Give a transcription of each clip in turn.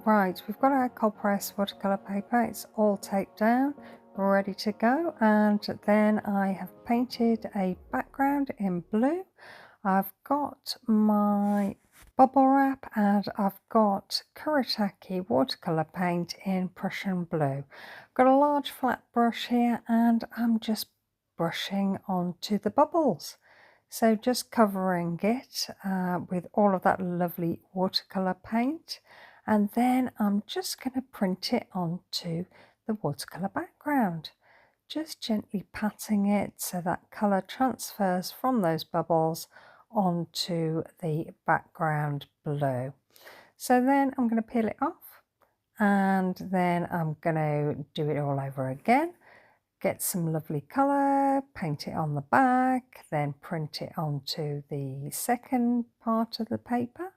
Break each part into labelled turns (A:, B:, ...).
A: Right, we've got our cold press watercolor paper. It's all taped down, ready to go, and then I have painted a background in blue. I've got my bubble wrap and I've got Kuretake watercolor paint in Prussian blue. I've got a large flat brush here and I'm just brushing onto the bubbles. So just covering it with all of that lovely watercolor paint, and then I'm just going to print it onto the watercolor background. Just gently patting it so that colour transfers from those bubbles onto the background blue. So then I'm going to peel it off and then I'm going to do it all over again. Get some lovely colour, paint it on the back, then print it onto the second part of the paper,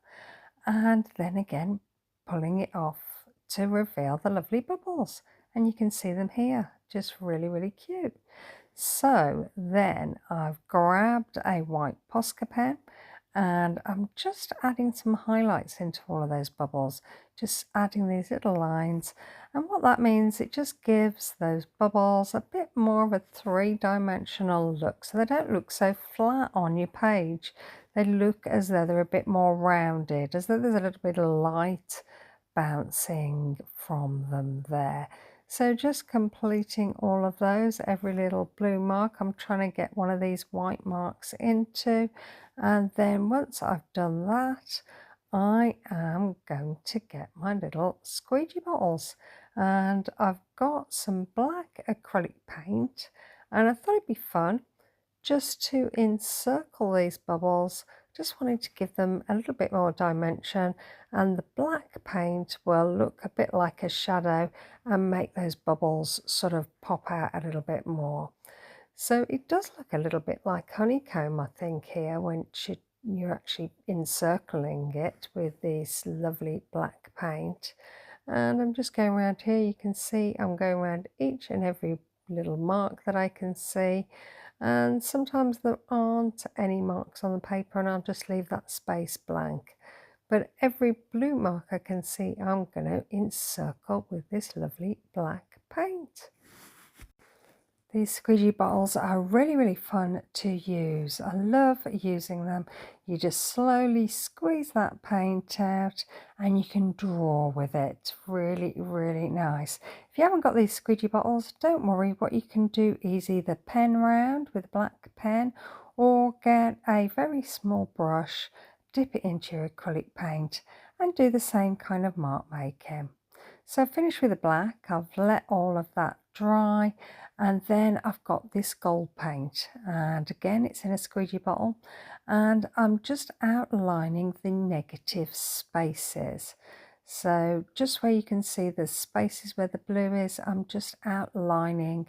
A: and then again pulling it off to reveal the lovely bubbles. And you can see them here, just really cute. So then I've grabbed a white Posca pen and I'm just adding some highlights into all of those bubbles, just adding these little lines, and what that means, it just gives those bubbles a bit more of a three-dimensional look, so they don't look so flat on your page. They look as though they're a bit more rounded, as though there's a little bit of light bouncing from them there. So just completing all of those, every little blue mark I'm trying to get one of these white marks into, and then once I've done that, I am going to get my little squeegee bottles, and I've got some black acrylic paint, and I thought it'd be fun just to encircle these bubbles. Just wanted to give them a little bit more dimension, and the black paint will look a bit like a shadow and make those bubbles sort of pop out a little bit more. So it does look a little bit like honeycomb, I think, here when you're actually encircling it with this lovely black paint. And I'm just going around here. You can see I'm going around each and every little mark that I can see, and sometimes there aren't any marks on the paper and I'll just leave that space blank, but every blue mark I can see I'm going to encircle with this lovely black paint. These squeegee bottles are really fun to use. I love using them. You just slowly squeeze that paint out and you can draw with it. Really nice. If you haven't got these squeegee bottles, don't worry. What you can do is either pen round with a black pen or get a very small brush, dip it into your acrylic paint and do the same kind of mark making. So finish with the black. I've let all of that dry, and then I've got this gold paint, and again it's in a squeegee bottle, and I'm just outlining the negative spaces. So just where you can see the spaces where the blue is, I'm just outlining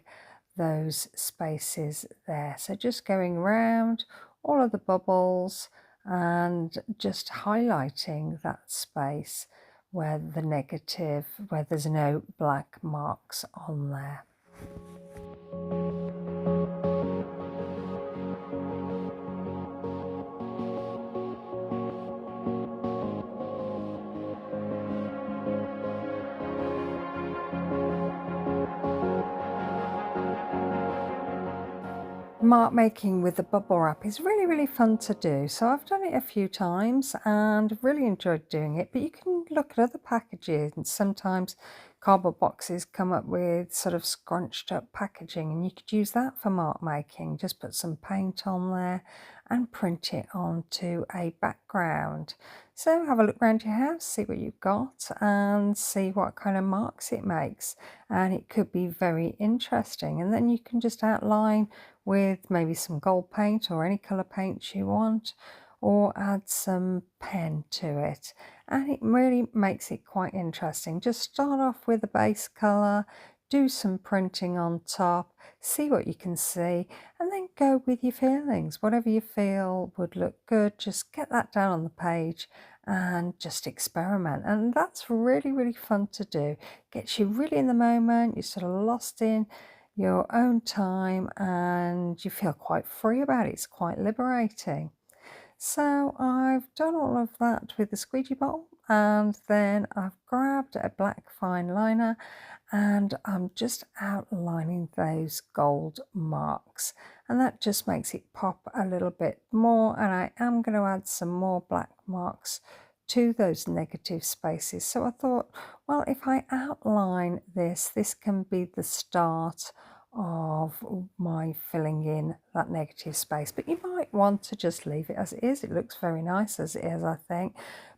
A: those spaces there. So just going around all of the bubbles and just highlighting that space where the negative, where there's no black marks on there. Mark making with the bubble wrap is really fun to do, so I've done it a few times and really enjoyed doing it. But you can look at other packages, and sometimes cardboard boxes come up with sort of scrunched up packaging, and you could use that for mark making. Just put some paint on there and print it onto a background. So have a look around your house, see what you've got and see what kind of marks it makes, and it could be very interesting. And then you can just outline with maybe some gold paint or any colour paint you want, or add some pen to it, and it really makes it quite interesting. Just start off with a base colour, do some printing on top, see what you can see, and then go with your feelings. Whatever you feel would look good, just get that down on the page and just experiment. And that's really fun to do. Gets you really in the moment, you're sort of lost in your own time and you feel quite free about it. It's quite liberating. So I've done all of that with the squeegee bottle, and then I've grabbed a black fine liner and I'm just outlining those gold marks, and that just makes it pop a little bit more. And I am going to add some more black marks to those negative spaces. So I thought, well, if I outline this can be the start of my filling in that negative space. But you might want to just leave it as it is. It looks very nice as it is, I think.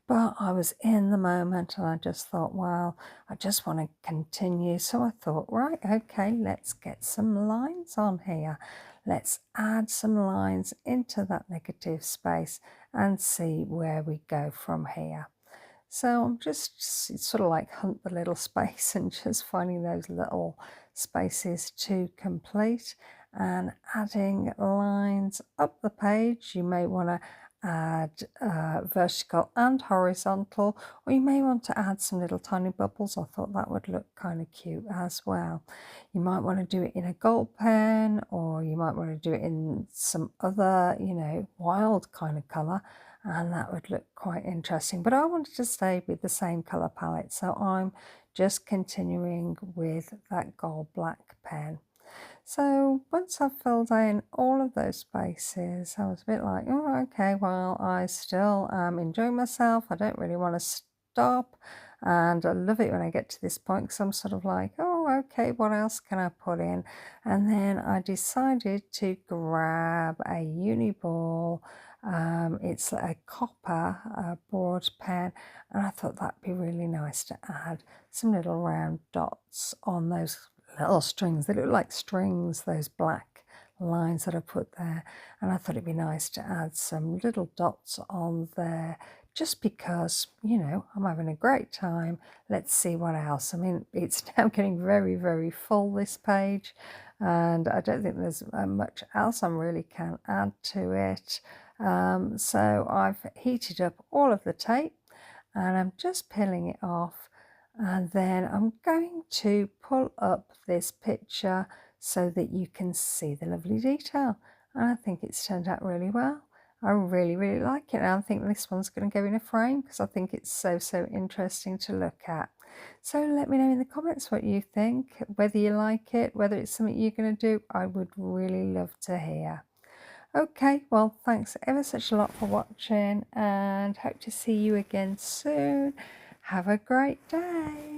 A: But I was in the moment and I just thought, well, I just want to continue. So I thought, right, okay, let's get some lines on here. Let's add some lines into that negative space and see where we go from here. So I'm just sort of like hunt the little space and just finding those little spaces to complete and adding lines up the page. You may want to add vertical and horizontal, or you may want to add some little tiny bubbles. I thought that would look kind of cute as well. You might want to do it in a gold pen, or you might want to do it in some other, you know, wild kind of color, and that would look quite interesting. But I wanted to stay with the same color palette, so I'm just continuing with that gold black pen. So once I've filled in all of those spaces, I was a bit like, oh, okay, well, I still am enjoying myself. I don't really want to stop. And I love it when I get to this point because I'm sort of like, oh, okay, what else can I put in? And then I decided to grab a uni ball. It's a copper broad pen, and I thought that'd be really nice to add some little round dots on those little strings. They look like strings, those black lines that I put there, and I thought it'd be nice to add some little dots on there just because, you know, I'm having a great time. Let's see what else. I mean, it's now getting very, very full, this page, and I don't think there's much else I really can add to it. So I've heated up all of the tape and I'm just peeling it off, and then I'm going to pull up this picture so that you can see the lovely detail, and I think it's turned out really well. I really, really like it, and I think this one's going to go in a frame because I think it's so interesting to look at. So let me know in the comments what you think, whether you like it, whether it's something you're going to do. I would really love to hear. Okay, well, thanks ever such a lot for watching, and hope to see you again soon. Have a great day.